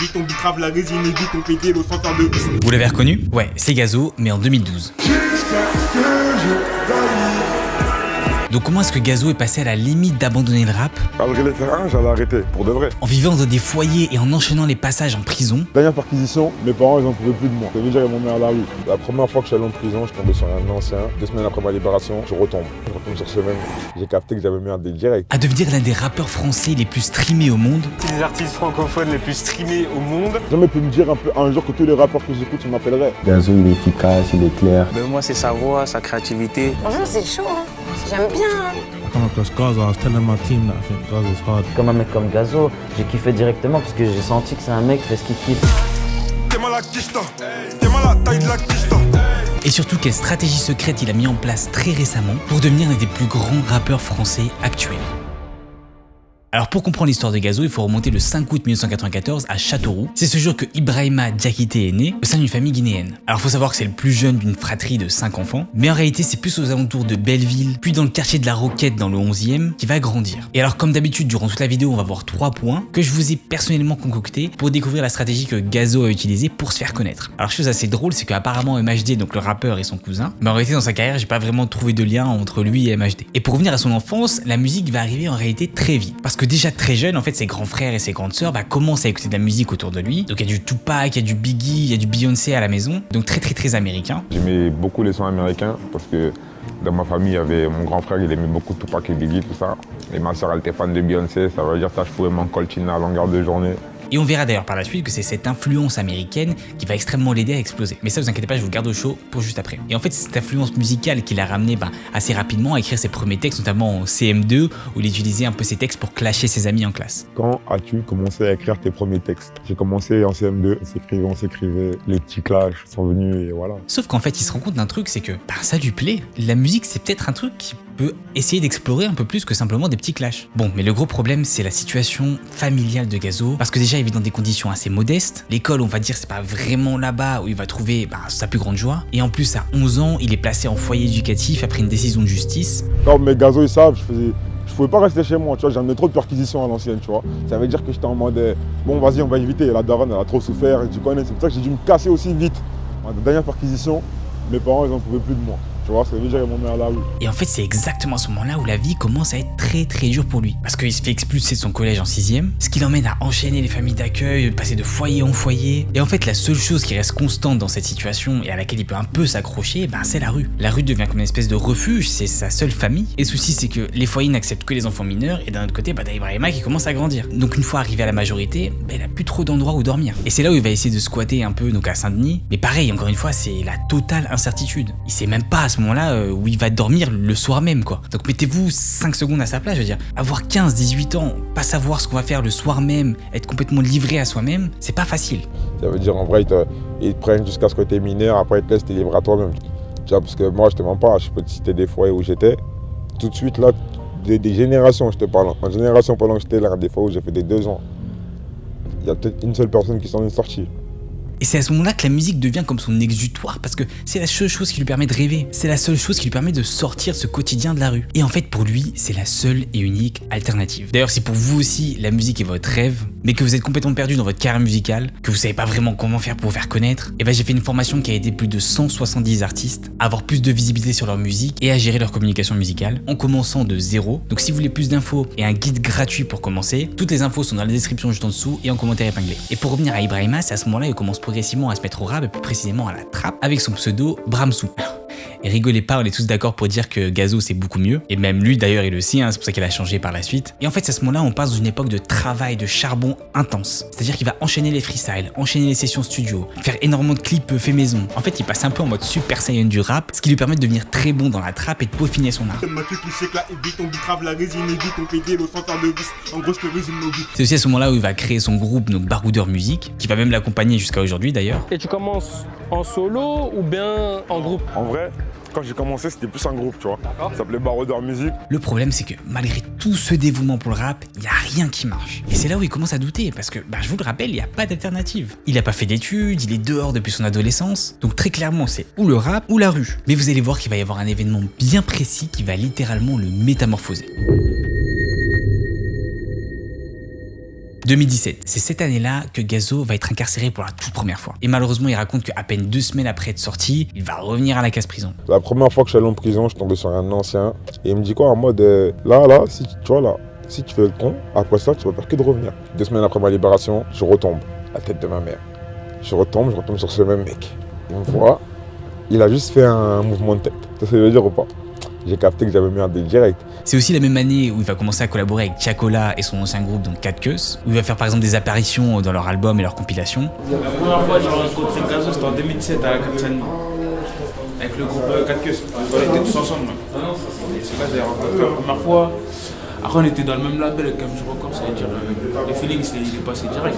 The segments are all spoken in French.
vite, on bicrave la résine et vite, on pédale au centre de vis. Vous l'avez reconnu? Ouais, c'est Gazo, mais en 2012. Donc comment est-ce que Gazo est passé à la limite d'abandonner le rap? Malgré les terrains, j'allais arrêter, pour de vrai. En vivant dans des foyers et en enchaînant les passages en prison. Dernière perquisition, mes parents ils en pouvaient plus de moi. Ça veut dire qu'ils m'ont mis à la rue. La première fois que je suis allé en prison, je tombais sur un ancien. 2 semaines après ma libération, je retombe sur semaine. J'ai capté que j'avais mis un dé direct. À devenir l'un des rappeurs français les plus streamés au monde. C'est les artistes francophones les plus streamés au monde. Jamais pu me dire un jour que tous les rappeurs que j'écoute, ils m'appelleraient. Gazo, il est efficace, il est clair. Mais moi, c'est sa voix, sa créativité. Franchement, c'est chaud, hein. J'aime bien. Come across Gazo, I was telling my team that I think Gazo's hard. Comme un mec comme Gazo, j'ai kiffé directement parce que j'ai senti que c'est un mec qui fait ce qu'il kiffe. Et surtout, quelle stratégie secrète il a mis en place très récemment pour devenir l'un des plus grands rappeurs français actuels. Alors pour comprendre l'histoire de Gazo, il faut remonter le 5 août 1994 à Châteauroux. C'est ce jour que Ibrahima Diakité est né au sein d'une famille guinéenne. Alors faut savoir que c'est le plus jeune d'une fratrie de 5 enfants, mais en réalité c'est plus aux alentours de Belleville, puis dans le quartier de la Roquette dans le 11e, qui va grandir. Et alors comme d'habitude durant toute la vidéo on va voir 3 points que je vous ai personnellement concoctés pour découvrir la stratégie que Gazo a utilisée pour se faire connaître. Alors chose assez drôle, c'est qu'apparemment MHD, donc le rappeur, est son cousin, mais en réalité dans sa carrière j'ai pas vraiment trouvé de lien entre lui et MHD. Et pour revenir à son enfance, la musique va arriver en réalité très vite, parce que déjà très jeune, en fait, ses grands frères et ses grandes sœurs commencent à écouter de la musique autour de lui. Donc il y a du Tupac, il y a du Biggie, il y a du Beyoncé à la maison. Donc très américain. J'aimais beaucoup les sons américains parce que dans ma famille, il y avait mon grand frère, il aimait beaucoup Tupac et Biggie, tout ça. Et ma sœur, elle était fan de Beyoncé, ça veut dire ça, je pouvais m'en coltiner à longueur de journée. Et on verra d'ailleurs par la suite que c'est cette influence américaine qui va extrêmement l'aider à exploser. Mais ça, vous inquiétez pas, je vous le garde au chaud pour juste après. Et en fait, c'est cette influence musicale qui l'a ramené assez rapidement à écrire ses premiers textes, notamment en CM2, où il utilisait un peu ses textes pour clasher ses amis en classe. Quand as-tu commencé à écrire tes premiers textes? J'ai commencé en CM2, on s'écrivait, les petits clashs sont venus et voilà. Sauf qu'en fait, il se rend compte d'un truc, c'est que ça lui plaît. La musique, c'est peut-être un truc qui peut essayer d'explorer un peu plus que simplement des petits clashs. Bon, mais le gros problème, c'est la situation familiale de Gazo, parce que déjà, il vit dans des conditions assez modestes. L'école, on va dire, c'est pas vraiment là-bas où il va trouver sa plus grande joie. Et en plus, à 11 ans, il est placé en foyer éducatif après une décision de justice. Comme mes Gazo, ils savent, je pouvais pas rester chez moi, tu vois, j'avais trop de perquisitions à l'ancienne, tu vois. Ça veut dire que j'étais en mode, bon, vas-y, on va éviter. La daronne, elle a trop souffert, tu connais, c'est pour ça que j'ai dû me casser aussi vite. La dernière perquisition, mes parents, ils en pouvaient plus de moi. Tu vois, ça veut dire qu'ils m'ont mis à la rue. Et en fait, c'est exactement à ce moment-là où la vie commence à être très dure pour lui. Parce qu'il se fait expulser de son collège en 6e, ce qui l'emmène à enchaîner les familles d'accueil, passer de foyer en foyer. Et en fait, la seule chose qui reste constante dans cette situation et à laquelle il peut un peu s'accrocher, c'est la rue. La rue devient comme une espèce de refuge, c'est sa seule famille. Et le souci, c'est que les foyers n'acceptent que les enfants mineurs, et d'un autre côté, t'as Ibrahima qui commence à grandir. Donc une fois arrivé à la majorité, il a plus trop d'endroits où dormir. Et c'est là où il va essayer de squatter un peu, donc à Saint-Denis. Mais pareil, encore une fois, c'est la totale incertitude. Il sait même pas à ce moment-là où il va dormir le soir même, quoi. Donc mettez-vous 5 secondes à sa place, je veux dire. Avoir 15, 18 ans, pas savoir ce qu'on va faire le soir même, être complètement livré à soi-même, c'est pas facile. Ça veut dire, en vrai, ils te prennent jusqu'à ce que t'es mineur, après ils te laissent te livrer à toi-même. Tu vois, parce que moi, je te mens pas, je peux te citer des foyers où j'étais. Tout de suite, là, des générations, je te parle. En génération, pendant que j'étais là, des fois où j'ai fait des 2 ans, il y a peut-être une seule personne qui s'en est sortie. Et c'est à ce moment-là que la musique devient comme son exutoire, parce que c'est la seule chose qui lui permet de rêver. C'est la seule chose qui lui permet de sortir de ce quotidien de la rue. Et en fait, pour lui, c'est la seule et unique alternative. D'ailleurs, si pour vous aussi, la musique est votre rêve, mais que vous êtes complètement perdu dans votre carrière musicale, que vous savez pas vraiment comment faire pour vous faire connaître, et j'ai fait une formation qui a aidé plus de 170 artistes à avoir plus de visibilité sur leur musique et à gérer leur communication musicale, en commençant de zéro. Donc si vous voulez plus d'infos et un guide gratuit pour commencer, toutes les infos sont dans la description juste en dessous et en commentaire épinglé. Et pour revenir à Ibrahima, c'est à ce moment-là qu'il commence progressivement à se mettre au rap et plus précisément à la trappe avec son pseudo Bramsou. Et rigolez pas, on est tous d'accord pour dire que Gazo c'est beaucoup mieux. Et même lui d'ailleurs il le sait, c'est pour ça qu'il a changé par la suite. Et en fait c'est à ce moment-là on passe dans une époque de travail, de charbon intense. C'est-à-dire qu'il va enchaîner les freestyles, enchaîner les sessions studio, faire énormément de clips fait maison. En fait il passe un peu en mode Super Saiyan du rap, ce qui lui permet de devenir très bon dans la trappe et de peaufiner son art. C'est aussi à ce moment-là où il va créer son groupe, donc Baroudeur Musique, qui va même l'accompagner jusqu'à aujourd'hui d'ailleurs. Et tu commences en solo ou bien en groupe? En vrai, quand j'ai commencé, c'était plus un groupe, tu vois. Ça s'appelait Baroudeur Musique. Le problème, c'est que malgré tout ce dévouement pour le rap, il n'y a rien qui marche. Et c'est là où il commence à douter, parce que, je vous le rappelle, il n'y a pas d'alternative. Il n'a pas fait d'études, il est dehors depuis son adolescence. Donc très clairement, c'est ou le rap ou la rue. Mais vous allez voir qu'il va y avoir un événement bien précis qui va littéralement le métamorphoser. 2017, c'est cette année-là que Gazo va être incarcéré pour la toute première fois. Et malheureusement, il raconte qu'à peine 2 semaines après être sorti, il va revenir à la case prison. La première fois que je suis allé en prison, je suis tombé sur un ancien. Et il me dit quoi en mode, là, si tu vois là, si tu fais le con, après ça, tu vas faire que de revenir. 2 semaines après ma libération, je retombe. La tête de ma mère. Je retombe sur ce même mec. Il me voit, il a juste fait un mouvement de tête. Ça veut dire ou pas? J'ai capté que j'avais mis un deal direct. C'est aussi la même année où il va commencer à collaborer avec Tiakola et son ancien groupe, donc 4 Queues, où il va faire par exemple des apparitions dans leur album et leurs compilations. La première fois que j'ai rencontré Gazo, c'était en 2017 à la Capsani, avec le groupe 4 Queues. On était tous ensemble. C'est là que j'ai rencontré la première fois. Après, on était dans le même label, comme je record, ça veut dire le feeling, il est passé direct.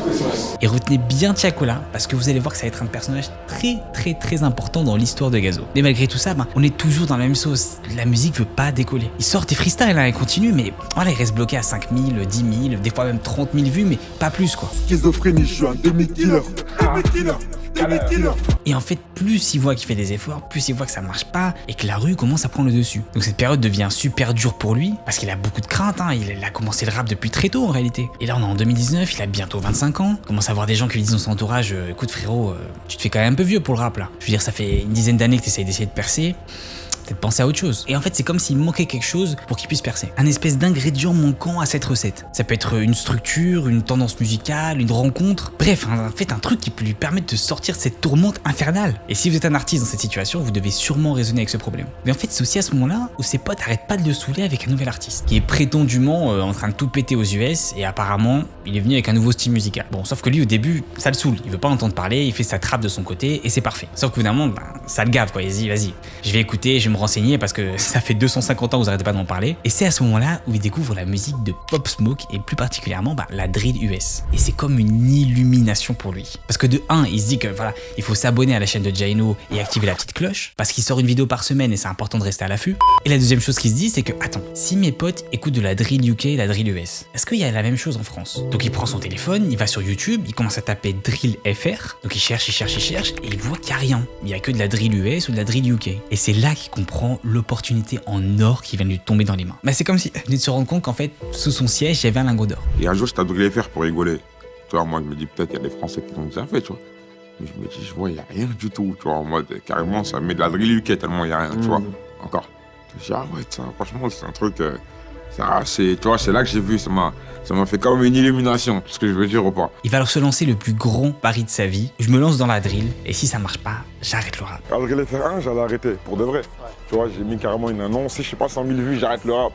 Et retenez bien Tiakola, parce que vous allez voir que ça va être un personnage très important dans l'histoire de Gazo. Mais malgré tout ça, on est toujours dans la même sauce. La musique veut pas décoller. Il sort des freestyles, il continue, mais voilà, il reste bloqué à 5 000, 10 000, des fois même 30 000 vues, mais pas plus quoi. Schizophrénie, je suis un demi-killer. Et en fait, plus il voit qu'il fait des efforts, plus il voit que ça marche pas et que la rue commence à prendre le dessus. Donc cette période devient super dure pour lui parce qu'il a beaucoup de craintes. Il a commencé le rap depuis très tôt en réalité. Et là on est en 2019, il a bientôt 25 ans. Il commence à avoir des gens qui lui disent dans son entourage, écoute frérot, tu te fais quand même un peu vieux pour le rap là. Je veux dire, ça fait une dizaine d'années que tu essayes d'essayer de percer. Peut-être penser à autre chose. Et en fait, c'est comme s'il manquait quelque chose pour qu'il puisse percer. Un espèce d'ingrédient manquant à cette recette. Ça peut être une structure, une tendance musicale, une rencontre. Bref, en fait, un truc qui peut lui permettre de sortir de cette tourmente infernale. Et si vous êtes un artiste dans cette situation, vous devez sûrement raisonner avec ce problème. Mais en fait, c'est aussi à ce moment-là où ses potes arrêtent pas de le saouler avec un nouvel artiste, qui est prétendument en train de tout péter aux US, et apparemment, il est venu avec un nouveau style musical. Bon, sauf que lui, au début, ça le saoule. Il veut pas entendre parler, il fait sa trappe de son côté, et c'est parfait. Sauf qu'au bout d'un moment, ça le gave, quoi. Il se dit, vas-y, je vais écouter, je vais me renseigner parce que ça fait 250 ans que vous arrêtez pas d'en parler. Et c'est à ce moment-là où il découvre la musique de Pop Smoke et plus particulièrement la drill US. Et c'est comme une illumination pour lui. Parce que de 1, il se dit que voilà, il faut s'abonner à la chaîne de Jaino et activer la petite cloche parce qu'il sort une vidéo par semaine et c'est important de rester à l'affût. Et la deuxième chose qu'il se dit, c'est que attends, si mes potes écoutent de la drill UK et la drill US, est-ce qu'il y a la même chose en France? Donc il prend son téléphone, il va sur YouTube, il commence à taper drill FR. Donc il cherche et il voit qu'il n'y a rien. Il n'y a que de la drill US ou de la drill UK. Et c'est là qu'il comprend l'opportunité en or qui vient de lui tomber dans les mains. C'est comme si il venait de se rendre compte qu'en fait, sous son siège, il y avait un lingot d'or. Et un jour, je t'ai faire pour rigoler. Tu vois, moi, je me dis peut-être il y a des Français qui l'ont déjà fait, tu vois. Mais je me dis, je vois, il n'y a rien du tout, tu vois, en mode, carrément, ça met de la drill UK tellement il n'y a rien, tu vois, encore. Je dis, ah ouais, ça, franchement, c'est un truc, tu vois, c'est là que j'ai vu, ça m'a fait comme une illumination, ce que je veux dire ou pas. Il va alors se lancer le plus grand pari de sa vie. Je me lance dans la drill, et si ça marche pas, j'arrête le rap. Quand je voulais faire un, j'allais arrêter, pour de vrai. Tu vois, j'ai mis carrément une annonce, je sais pas, 100 000 vues, j'arrête le rap.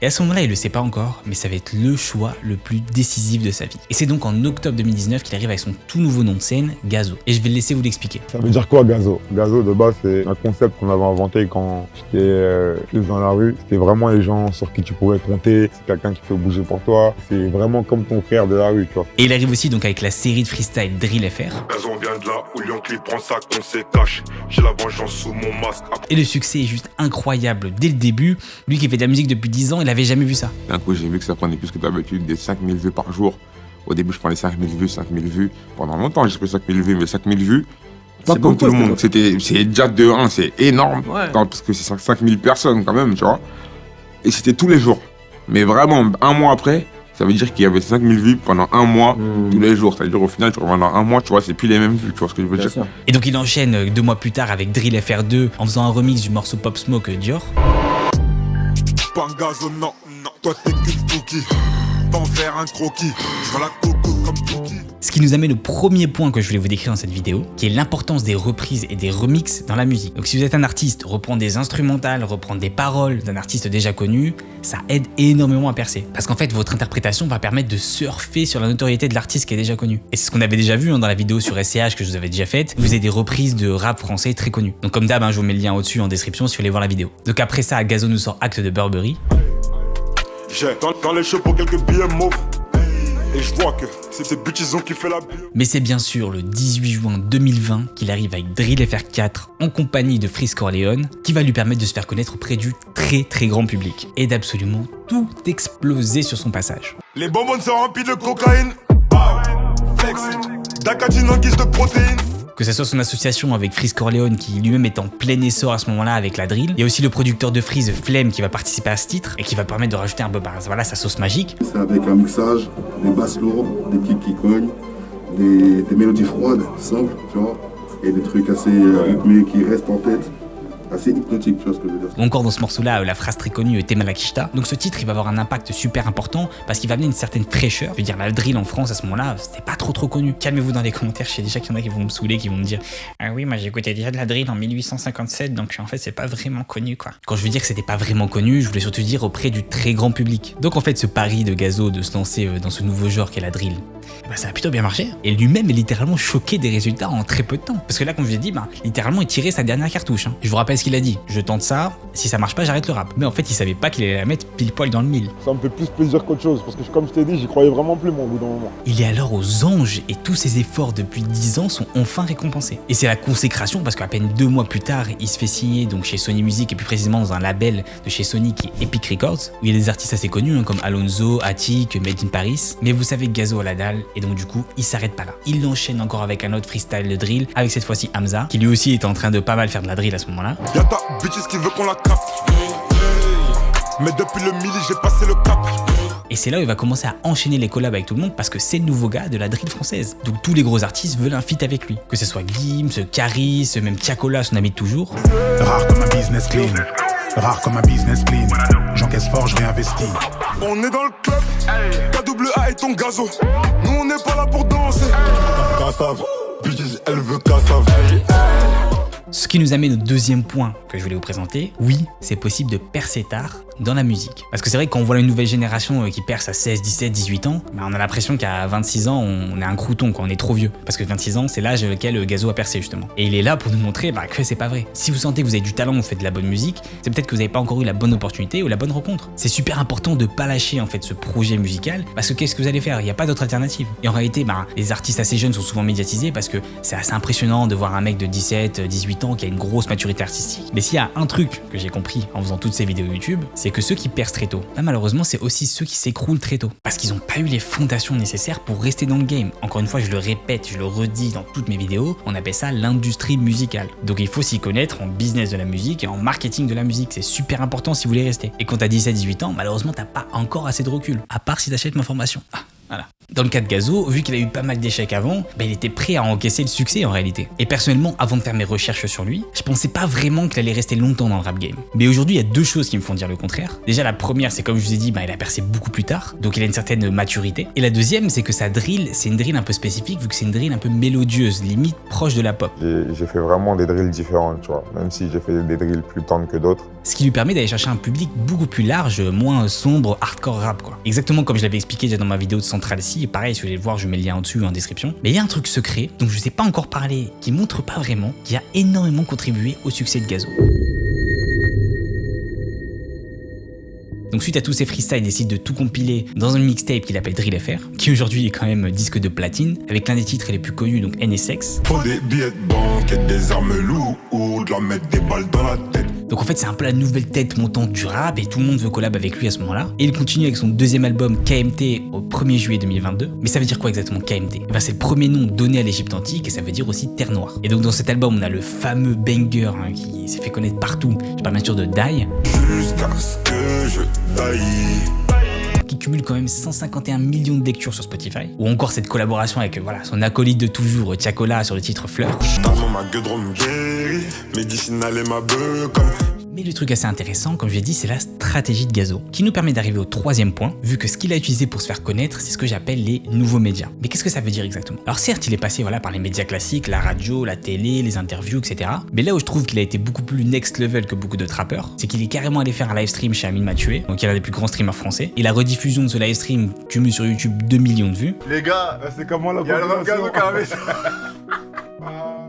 Et à ce moment-là, il le sait pas encore, mais ça va être le choix le plus décisif de sa vie. Et c'est donc en octobre 2019 qu'il arrive avec son tout nouveau nom de scène, Gazo. Et je vais le laisser vous l'expliquer. Ça veut dire quoi, Gazo? Gazo, de base, c'est un concept qu'on avait inventé quand j'étais plus dans la rue. C'était vraiment les gens sur qui tu pouvais compter, c'est quelqu'un qui peut bouger pour toi. C'est vraiment comme ton frère de la rue, tu vois. Et il arrive aussi donc avec la série de freestyle Drill FR. Gazo vient de là où Yankee prend ça qu'on se cache. J'ai la vengeance sous mon masque. Et le succès est juste incroyable dès le début. Lui qui fait de la musique depuis 10 ans, il avait jamais vu ça. D'un coup, j'ai vu que ça prenait plus que d'habitude, des 5000 vues par jour. Au début, je prenais 5000 vues. Pendant longtemps, j'ai pris 5000 vues, mais 5000 vues, c'est comme tout le monde. C'est déjà de 1, c'est énorme. Ouais. Parce que c'est 5000 personnes quand même, tu vois. Et c'était tous les jours. Mais vraiment, un mois après, ça veut dire qu'il y avait 5000 vues pendant un mois, tous les jours. C'est-à-dire au final, tu reviens dans un mois, tu vois, c'est plus les mêmes vues, tu vois ce que je veux dire. Sûr. Et donc il enchaîne 2 mois plus tard avec Drill FR2 en faisant un remix du morceau Pop Smoke Dior. Pas un Gazo, non, toi t'es qu'une cookie. T'en faire un croquis, je vois la coco comme cookie. Ce qui nous amène au premier point que je voulais vous décrire dans cette vidéo, qui est l'importance des reprises et des remixes dans la musique. Donc si vous êtes un artiste, reprendre des instrumentales, reprendre des paroles d'un artiste déjà connu, ça aide énormément à percer. Parce qu'en fait, votre interprétation va permettre de surfer sur la notoriété de l'artiste qui est déjà connu. Et c'est ce qu'on avait déjà vu dans la vidéo sur SCH que je vous avais déjà faite. Vous avez des reprises de rap français très connus. Donc comme d'hab, je vous mets le lien au-dessus en description si vous voulez voir la vidéo. Donc après ça, Gazo nous sort Acte de Burberry. J'ai dans les cheveux pour quelques billets mauves. Et je vois que c'est ces bitches qui fait la bio. Mais c'est bien sûr le 18 juin 2020 qu'il arrive avec Drill FR4 en compagnie de Freeze Corleone, qui va lui permettre de se faire connaître auprès du très grand public et d'absolument tout exploser sur son passage. Les bonbons sont remplis de cocaïne. Flex. D'acatine en guise de protéines. Que ce soit son association avec Freeze Corleone qui lui-même est en plein essor à ce moment-là avec la drill. Il y a aussi le producteur de Freeze, Flemme, qui va participer à ce titre et qui va permettre de rajouter un peu voilà, sa sauce magique. C'est avec un mixage, des basses lourdes, des kicks qui cognent, des mélodies froides, simples, tu vois, et des trucs assez rythmés qui restent en tête. Assez hypnotique, tu vois ce que je veux dire. Encore dans ce morceau-là, la phrase très connue Temalakishta. Donc ce titre, il va avoir un impact super important parce qu'il va amener une certaine fraîcheur. Je veux dire, la drill en France à ce moment-là, c'était pas trop connu. Calmez-vous dans les commentaires, je sais déjà qu'il y en a qui vont me saouler, qui vont me dire ah oui, moi j'écoutais déjà de la drill en 1857, donc en fait c'est pas vraiment connu quoi. Quand je veux dire que c'était pas vraiment connu, je voulais surtout dire auprès du très grand public. Donc en fait, ce pari de Gazo de se lancer dans ce nouveau genre qu'est la drill, bah, ça a plutôt bien marché. Et lui-même est littéralement choqué des résultats en très peu de temps. Parce que là, comme je l'ai dit, littéralement il tirait sa dernière cartouche. Je vous rappelle ce qu'il a dit. Je tente ça, si ça marche pas, j'arrête le rap. Mais en fait, il savait pas qu'il allait la mettre pile poil dans le mille. Ça me fait plus plaisir qu'autre chose, parce que comme je t'ai dit, j'y croyais vraiment plus mon bout d'un moment. Il est alors aux anges et tous ses efforts depuis 10 ans sont enfin récompensés. Et c'est la consécration parce qu'à peine 2 mois plus tard, il se fait signer donc chez Sony Music et plus précisément dans un label de chez Sony qui est Epic Records, où il y a des artistes assez connus comme Alonso, Attic, Made in Paris. Mais vous savez que Gazo a la dalle et donc du coup, il s'arrête pas là. Il enchaîne encore avec un autre freestyle de drill, avec cette fois-ci Hamza, qui lui aussi est en train de pas mal faire de la drill à ce moment-là. Y'a ta bitches qui veut qu'on la capte. Mais depuis le midi, j'ai passé le cap. Et c'est là où il va commencer à enchaîner les collabs avec tout le monde parce que c'est le nouveau gars de la drill française. Donc tous les gros artistes veulent un feat avec lui. Que ce soit Gims, Caris, même Tiakola, son ami de toujours. Rare comme un business clean. Rare comme un business clean. J'encaisse fort, je réinvestis. On est dans le club. KAA et ton Gazo. Nous on n'est pas là pour danser. Cassave. Bitches, elle veut cassave. Ce qui nous amène au deuxième point que je voulais vous présenter. Oui, c'est possible de percer tard dans la musique. Parce que c'est vrai que quand on voit une nouvelle génération qui perce à 16, 17, 18 ans, on a l'impression qu'à 26 ans, on est un crouton, on est trop vieux. Parce que 26 ans, c'est l'âge auquel Gazo a percé justement. Et il est là pour nous montrer que c'est pas vrai. Si vous sentez que vous avez du talent, vous faites de la bonne musique, c'est peut-être que vous n'avez pas encore eu la bonne opportunité ou la bonne rencontre. C'est super important de pas lâcher en fait ce projet musical parce que qu'est-ce que vous allez faire? Il n'y a pas d'autre alternative. Et en réalité, les artistes assez jeunes sont souvent médiatisés parce que c'est assez impressionnant de voir un mec de 17, 18 ans qui a une grosse maturité artistique. Mais s'il y a un truc que j'ai compris en faisant toutes ces vidéos YouTube, c'est que ceux qui percent très tôt, malheureusement c'est aussi ceux qui s'écroulent très tôt. Parce qu'ils n'ont pas eu les fondations nécessaires pour rester dans le game. Encore une fois, je le répète, je le redis dans toutes mes vidéos, on appelle ça l'industrie musicale. Donc il faut s'y connaître en business de la musique et en marketing de la musique. C'est super important si vous voulez rester. Et quand t'as 17-18 ans, malheureusement t'as pas encore assez de recul. À part si t'achètes ma formation. Voilà. Dans le cas de Gazo, vu qu'il a eu pas mal d'échecs avant, il était prêt à encaisser le succès en réalité. Et personnellement, avant de faire mes recherches sur lui, je pensais pas vraiment qu'il allait rester longtemps dans le rap game. Mais aujourd'hui, il y a deux choses qui me font dire le contraire. Déjà, la première, c'est comme je vous ai dit, il a percé beaucoup plus tard, donc il a une certaine maturité. Et la deuxième, c'est que sa drill, c'est une drill un peu spécifique, vu que c'est une drill un peu mélodieuse, limite proche de la pop. J'ai fait vraiment des drills différentes, tu vois, même si j'ai fait des drills plus tendres que d'autres. Ce qui lui permet d'aller chercher un public beaucoup plus large, moins sombre, hardcore rap quoi. Exactement comme je l'avais expliqué déjà dans ma vidéo de Central C, et pareil, si vous voulez le voir, je mets le lien en dessous en description. Mais il y a un truc secret, dont je ne sais pas encore parler, qui montre pas vraiment, qui a énormément contribué au succès de Gazo. Donc suite à tous ces freestyles, il décide de tout compiler dans un mixtape qu'il appelle Drill FR, qui aujourd'hui est quand même disque de platine, avec l'un des titres les plus connus, donc NSX. Faut des billets de banque et des armes lourdes, leur mettre des balles dans la tête. Donc en fait c'est un peu la nouvelle tête montante du rap et tout le monde veut collab avec lui à ce moment-là. Et il continue avec son deuxième album KMT au 1er juillet 2022. Mais ça veut dire quoi exactement KMT? C'est le premier nom donné à l'Égypte antique et ça veut dire aussi Terre Noire. Et donc dans cet album on a le fameux banger qui s'est fait connaître partout. Je parle bien sûr de Die. Jusqu'à ce que je die. Qui cumule quand même 151 millions de lectures sur Spotify. Ou encore cette collaboration avec son acolyte de toujours, Tiakola, sur le titre Fleur. Mais le truc assez intéressant, comme je l'ai dit, c'est la stratégie de Gazo, qui nous permet d'arriver au troisième point, vu que ce qu'il a utilisé pour se faire connaître, c'est ce que j'appelle les nouveaux médias. Mais qu'est-ce que ça veut dire exactement? Alors certes, il est passé par les médias classiques, la radio, la télé, les interviews, etc. Mais là où je trouve qu'il a été beaucoup plus next level que beaucoup d'autres rappeurs, c'est qu'il est carrément allé faire un live stream chez Amine Mathieu, donc il est l'un des plus grands streamers français. Et la rediffusion de ce live stream cumule sur YouTube 2 millions de vues. Les gars, c'est comment la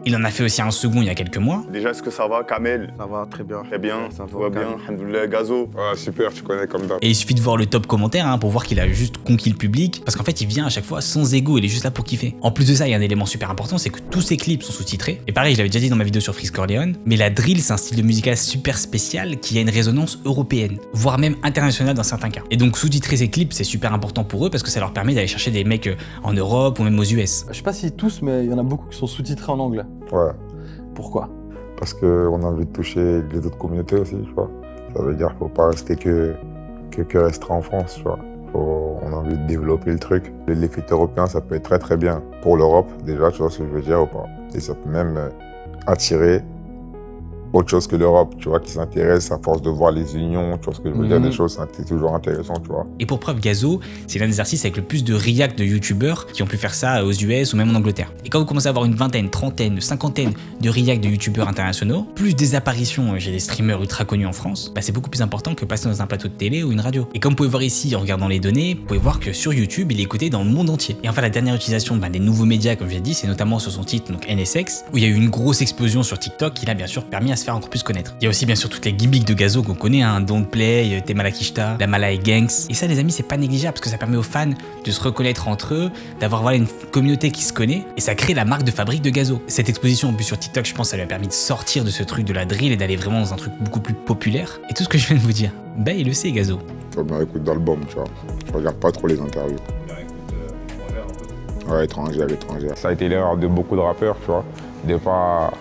Il en a fait aussi un second il y a quelques mois. Déjà, est-ce que ça va, Kamel? Ça va très bien. Très bien, ça va bien. Alhamdoulilah, Gazo. Ah, super, tu connais comme d'hab. Et il suffit de voir le top commentaire pour voir qu'il a juste conquis le public. Parce qu'en fait, il vient à chaque fois sans ego, il est juste là pour kiffer. En plus de ça, il y a un élément super important, c'est que tous ses clips sont sous-titrés. Et pareil, je l'avais déjà dit dans ma vidéo sur Freeze Corleone, mais la drill, c'est un style de musical super spécial qui a une résonance européenne, voire même internationale dans certains cas. Et donc sous-titrer ses clips, c'est super important pour eux parce que ça leur permet d'aller chercher des mecs en Europe ou même aux US. Je sais pas si tous, mais il y en a beaucoup qui sont sous-titrés en anglais. Ouais. Pourquoi? Parce qu'on a envie de toucher les autres communautés aussi, tu vois. Ça veut dire qu'il ne faut pas rester que restreint en France, tu vois. On a envie de développer le truc. Les feats européens, ça peut être très très bien pour l'Europe, déjà, tu vois ce que je veux dire ou pas. Et ça peut même attirer autre chose que l'Europe, tu vois, qui s'intéresse à force de voir les unions, tu vois ce que je veux dire, des choses, c'est toujours intéressant, tu vois. Et pour preuve, Gazo, c'est l'un des artistes avec le plus de react de youtubeurs qui ont pu faire ça aux US ou même en Angleterre. Et quand vous commencez à avoir une vingtaine, trentaine, cinquantaine de react de youtubeurs internationaux, plus des apparitions chez des streamers ultra connus en France, bah c'est beaucoup plus important que passer dans un plateau de télé ou une radio. Et comme vous pouvez voir ici en regardant les données, vous pouvez voir que sur YouTube, il est écouté dans le monde entier. Et enfin, la dernière utilisation des nouveaux médias, comme je l'ai dit, c'est notamment sur son titre, donc NSX, où il y a eu une grosse explosion sur TikTok qui l'a bien sûr permis à se faire encore plus connaître. Il y a aussi bien sûr toutes les gimmicks de Gazo qu'on connaît, Don't Play, Temalakishta, la Malay Gangs. Et ça les amis, c'est pas négligeable parce que ça permet aux fans de se reconnaître entre eux, d'avoir une communauté qui se connaît et ça crée la marque de fabrique de Gazo. Cette exposition en plus sur TikTok, je pense ça lui a permis de sortir de ce truc de la drill et d'aller vraiment dans un truc beaucoup plus populaire. Et tout ce que je viens de vous dire, bah il le sait Gazo. Faut bien écouter d'album, tu vois. Je regarde pas trop les interviews. Ouais, étrangère. Ça a été l'erreur de beaucoup de rappeurs, tu vois, de pas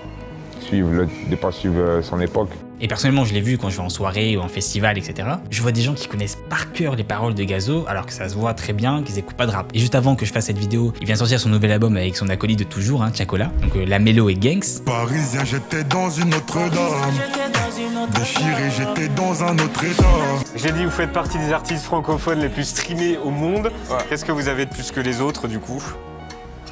suivre son époque. Et personnellement, je l'ai vu quand je vais en soirée ou en festival, etc. Je vois des gens qui connaissent par cœur les paroles de Gazo, alors que ça se voit très bien qu'ils écoutent pas de rap. Et juste avant que je fasse cette vidéo, il vient sortir son nouvel album avec son acolyte de toujours, Tiakola. Donc la mélo et Gangs. Parisien, j'étais dans une autre dame. Déchiré, j'étais dans un autre état. J'ai dit, vous faites partie des artistes francophones les plus streamés au monde. Ouais. Qu'est-ce que vous avez de plus que les autres, du coup?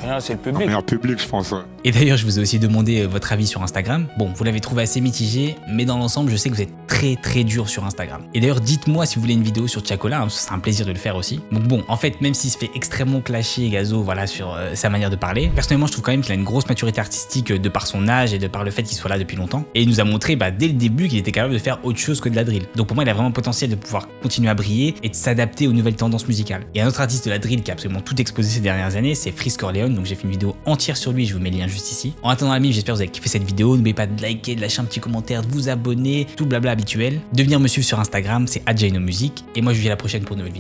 Rien, c'est le public. Le meilleur public, je pense. Ouais. Et d'ailleurs, je vous ai aussi demandé votre avis sur Instagram. Bon, vous l'avez trouvé assez mitigé, mais dans l'ensemble, je sais que vous êtes très dur sur Instagram. Et d'ailleurs, dites-moi si vous voulez une vidéo sur Tiakola, ce sera un plaisir de le faire aussi. Donc bon, en fait, même s'il se fait extrêmement clasher Gazo, voilà, sur sa manière de parler, personnellement, je trouve quand même qu'il a une grosse maturité artistique de par son âge et de par le fait qu'il soit là depuis longtemps. Et il nous a montré dès le début qu'il était capable de faire autre chose que de la drill. Donc pour moi, il a vraiment le potentiel de pouvoir continuer à briller et de s'adapter aux nouvelles tendances musicales. Et un autre artiste de la drill qui a absolument tout explosé ces dernières années, c'est Freeze Corleone. Donc j'ai fait une vidéo entière sur lui, je vous mets le lien juste ici. En attendant la mif, j'espère que vous avez kiffé cette vidéo. N'oubliez pas de liker, de lâcher un petit commentaire, de vous abonner, tout le blabla habituel. De venir me suivre sur Instagram, c'est @jainomusic. Et moi je vous dis à la prochaine pour une nouvelle vidéo.